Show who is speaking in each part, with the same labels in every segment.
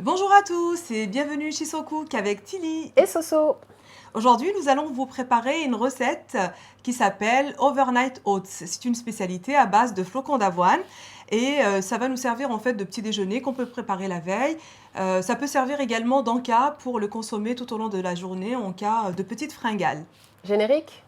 Speaker 1: Bonjour à tous et bienvenue chez SoCook avec Tilly
Speaker 2: et Soso.
Speaker 1: Aujourd'hui, nous allons vous préparer une recette qui s'appelle Overnight Oats. C'est une spécialité à base de flocons d'avoine et ça va nous servir en fait de petit déjeuner qu'on peut préparer la veille. Ça peut servir également d'en-cas pour le consommer tout au long de la journée en cas de petites fringales.
Speaker 2: Générique.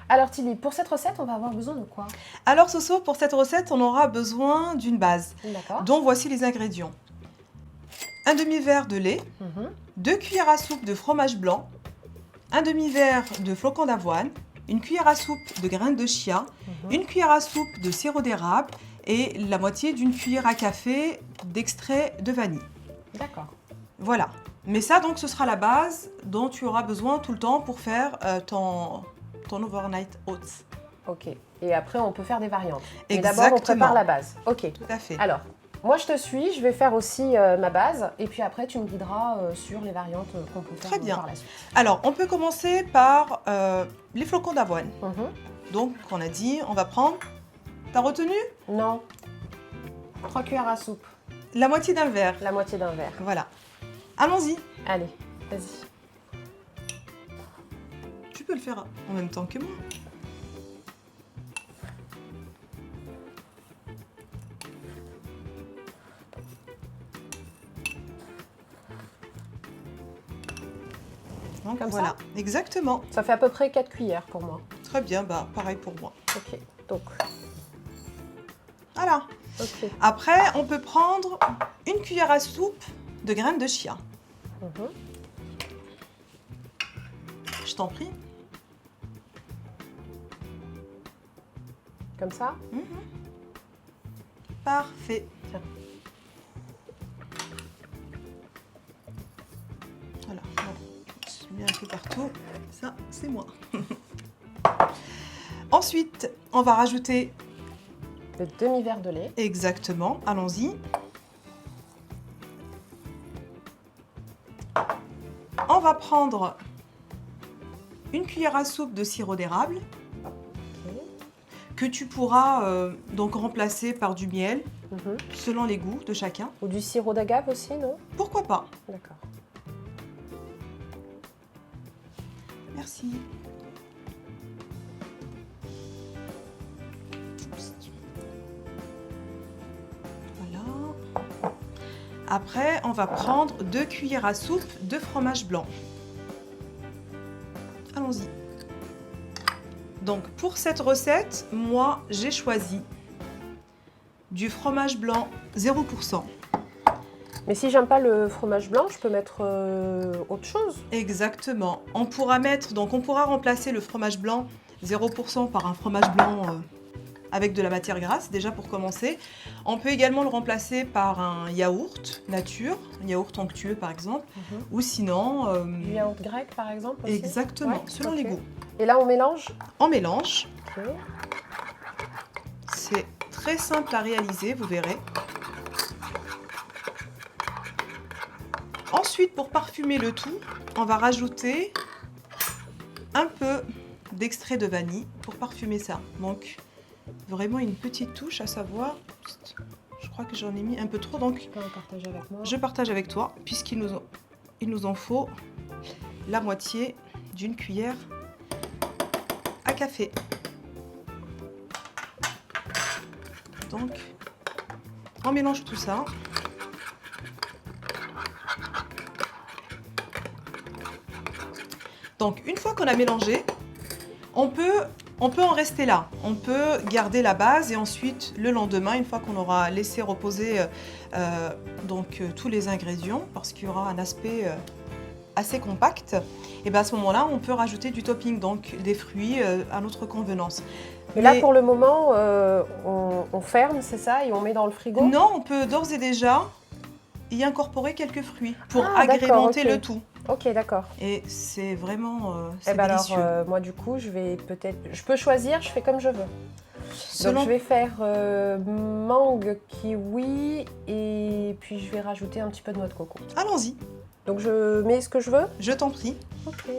Speaker 2: Alors Tilly, pour cette recette, on va avoir besoin de quoi?
Speaker 1: Alors Soso, pour cette recette, on aura besoin d'une base, dont voici les ingrédients. Un demi-verre de lait, 2 cuillères à soupe de fromage blanc, un demi-verre de flocons d'avoine, une cuillère à soupe de graines de chia, une cuillère à soupe de sirop d'érable et la moitié d'une cuillère à café d'extrait de vanille.
Speaker 2: D'accord.
Speaker 1: Voilà. Mais ça, donc, ce sera la base dont tu auras besoin tout le temps pour faire ton overnight oats.
Speaker 2: Ok. Et après, on peut faire des variantes. Mais
Speaker 1: Exactement.
Speaker 2: d'abord, on prépare la base. Ok.
Speaker 1: Tout à fait.
Speaker 2: Alors, moi, je te suis. Je vais faire aussi ma base. Et puis après, tu me guideras sur les variantes qu'on peut faire.
Speaker 1: Très bien.
Speaker 2: Par la suite.
Speaker 1: Alors, on peut commencer par les flocons d'avoine. Donc, on a dit, on va prendre... T'as retenu?
Speaker 2: Non. 3 cuillères à soupe.
Speaker 1: La moitié d'un verre.
Speaker 2: La moitié d'un verre.
Speaker 1: Voilà. Allons-y.
Speaker 2: Allez, vas-y.
Speaker 1: Tu peux le faire en même temps que moi. Donc,
Speaker 2: comme
Speaker 1: voilà,
Speaker 2: ça.
Speaker 1: Exactement.
Speaker 2: Ça fait à peu près 4 cuillères pour moi.
Speaker 1: Très bien, bah pareil pour moi.
Speaker 2: Ok, donc.
Speaker 1: Voilà.
Speaker 2: Okay.
Speaker 1: Après, on peut prendre une cuillère à soupe de graines de chia. Je t'en prie.
Speaker 2: Comme ça?
Speaker 1: Parfait.
Speaker 2: Tiens.
Speaker 1: Voilà. Bon, je mets un peu partout. Ça, c'est moi. Ensuite, on va rajouter
Speaker 2: le demi-verre de lait.
Speaker 1: Exactement. Allons-y. On va prendre une cuillère à soupe de sirop d'érable que tu pourras donc remplacer par du miel selon les goûts de chacun.
Speaker 2: Ou du sirop d'agave aussi, non?
Speaker 1: Pourquoi pas?
Speaker 2: D'accord.
Speaker 1: Merci. Voilà. Après, on va prendre 2 cuillères à soupe de fromage blanc. Allons-y. Donc, pour cette recette, moi, j'ai choisi du fromage blanc 0%.
Speaker 2: Mais si j'aime pas le fromage blanc, je peux mettre autre chose?
Speaker 1: Exactement. On pourra remplacer le fromage blanc 0% par un fromage blanc avec de la matière grasse, déjà pour commencer. On peut également le remplacer par un yaourt nature, un yaourt onctueux par exemple, ou sinon...
Speaker 2: du yaourt grec par exemple aussi?
Speaker 1: Exactement, ouais, selon les goûts.
Speaker 2: Et là on mélange?
Speaker 1: On mélange.
Speaker 2: Okay.
Speaker 1: C'est très simple à réaliser, vous verrez. Ensuite, pour parfumer le tout, on va rajouter un peu d'extrait de vanille pour parfumer ça. Donc, vraiment une petite touche, à savoir, je crois que j'en ai mis un peu trop, donc
Speaker 2: partager avec moi.
Speaker 1: Je partage avec toi, puisqu'il nous en faut la moitié d'une cuillère à café. Donc, on mélange tout ça. Donc, une fois qu'on a mélangé, on peut en rester là. On peut garder la base et ensuite, le lendemain, une fois qu'on aura laissé reposer tous les ingrédients, parce qu'il y aura un aspect assez compact, et bien à ce moment-là, on peut rajouter du topping, donc des fruits à notre convenance.
Speaker 2: Mais là, pour le moment, on ferme, c'est ça, et on met dans le frigo?
Speaker 1: Non, on peut d'ores et déjà y incorporer quelques fruits pour agrémenter le tout.
Speaker 2: Ok, d'accord.
Speaker 1: Et c'est vraiment
Speaker 2: délicieux.
Speaker 1: Alors,
Speaker 2: moi, du coup, je peux choisir, je fais comme je veux. Donc je vais faire mangue, kiwi et puis je vais rajouter un petit peu de noix de coco.
Speaker 1: Allons-y.
Speaker 2: Donc je mets ce que je veux?
Speaker 1: Je t'en prie.
Speaker 2: Ok.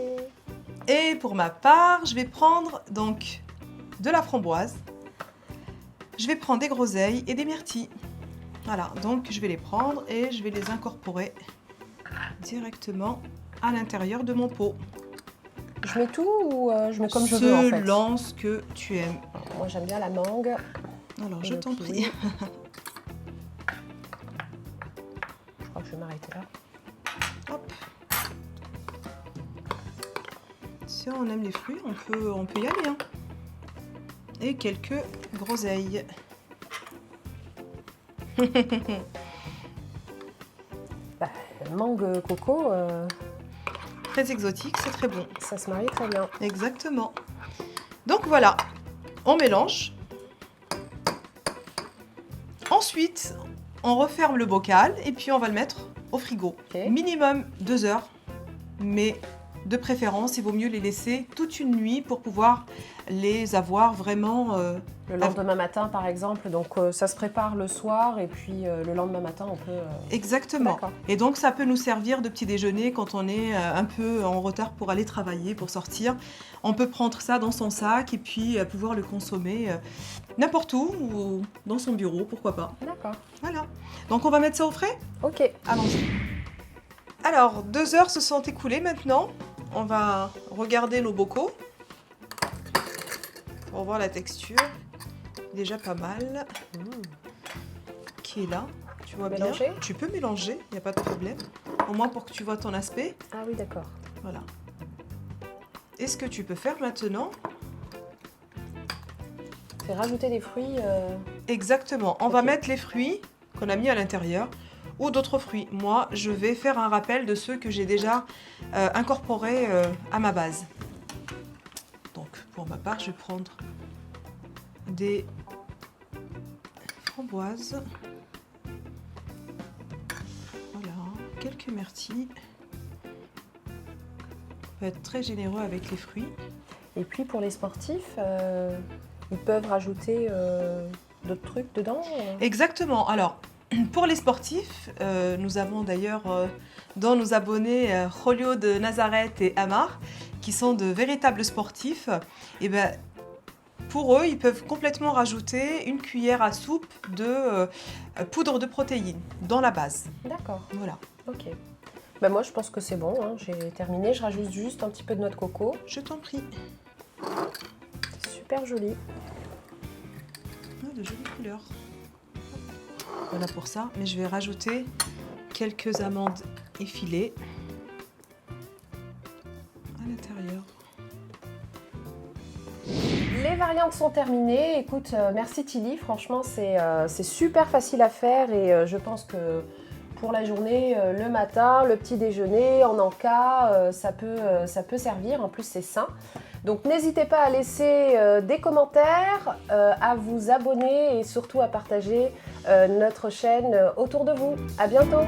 Speaker 1: Et pour ma part, je vais prendre donc de la framboise. Je vais prendre des groseilles et des myrtilles. Voilà, donc je vais les prendre et je vais les incorporer directement à l'intérieur de mon pot.
Speaker 2: Je mets tout ou je mets comme je veux en fait?
Speaker 1: Selon ce que tu aimes.
Speaker 2: Moi j'aime bien la mangue.
Speaker 1: Alors je t'en prie.
Speaker 2: Je crois que je vais m'arrêter là.
Speaker 1: Hop. Si on aime les fruits, on peut y aller. Hein. Et quelques groseilles.
Speaker 2: Bah, mangue coco,
Speaker 1: Très exotique, c'est très bon.
Speaker 2: ça se marie très bien.
Speaker 1: Exactement. Donc voilà, on mélange. Ensuite, on referme le bocal et puis on va le mettre au frigo.
Speaker 2: Okay.
Speaker 1: Minimum 2 heures, mais de préférence, il vaut mieux les laisser toute une nuit pour pouvoir les avoir vraiment...
Speaker 2: Le lendemain matin par exemple, donc ça se prépare le soir et puis le lendemain matin on peut...
Speaker 1: Exactement. Et donc ça peut nous servir de petit déjeuner quand on est un peu en retard pour aller travailler, pour sortir. On peut prendre ça dans son sac et puis pouvoir le consommer n'importe où ou dans son bureau, pourquoi pas.
Speaker 2: D'accord.
Speaker 1: Voilà. Donc on va mettre ça au frais?
Speaker 2: Ok.
Speaker 1: Allons-y. Alors, 2 heures se sont écoulées maintenant. On va regarder nos bocaux pour voir la texture. Déjà pas mal. Qui est là. Tu vois bien. Tu peux mélanger, il n'y a pas de problème. Au moins pour que tu vois ton aspect.
Speaker 2: Ah oui, d'accord.
Speaker 1: Voilà. Et ce que tu peux faire maintenant...
Speaker 2: C'est rajouter des fruits.
Speaker 1: Exactement. On va mettre les fruits qu'on a mis à l'intérieur ou d'autres fruits. Moi, je vais faire un rappel de ceux que j'ai déjà incorporés à ma base. Donc, pour ma part, je vais prendre des framboises. Voilà, quelques myrtilles. On peut être très généreux avec les fruits.
Speaker 2: Et puis pour les sportifs, ils peuvent rajouter d'autres trucs dedans?
Speaker 1: Exactement. Alors, pour les sportifs, nous avons d'ailleurs dans nos abonnés Julio de Nazareth et Amar, qui sont de véritables sportifs. Et ben, pour eux, ils peuvent complètement rajouter une cuillère à soupe de poudre de protéines dans la base.
Speaker 2: D'accord.
Speaker 1: Voilà.
Speaker 2: Ok. Ben moi, je pense que c'est bon. Hein. J'ai terminé. Je rajoute juste un petit peu de noix de coco.
Speaker 1: Je t'en prie.
Speaker 2: C'est super joli.
Speaker 1: Oh, de jolies couleurs. Voilà pour ça. Mais je vais rajouter quelques amandes effilées à l'intérieur.
Speaker 2: Les variantes sont terminées. Écoute, merci Tilly. Franchement, c'est super facile à faire et je pense que pour la journée, le matin, le petit déjeuner, en encas, ça peut servir. En plus, c'est sain. Donc, n'hésitez pas à laisser des commentaires, à vous abonner et surtout à partager notre chaîne autour de vous. À bientôt!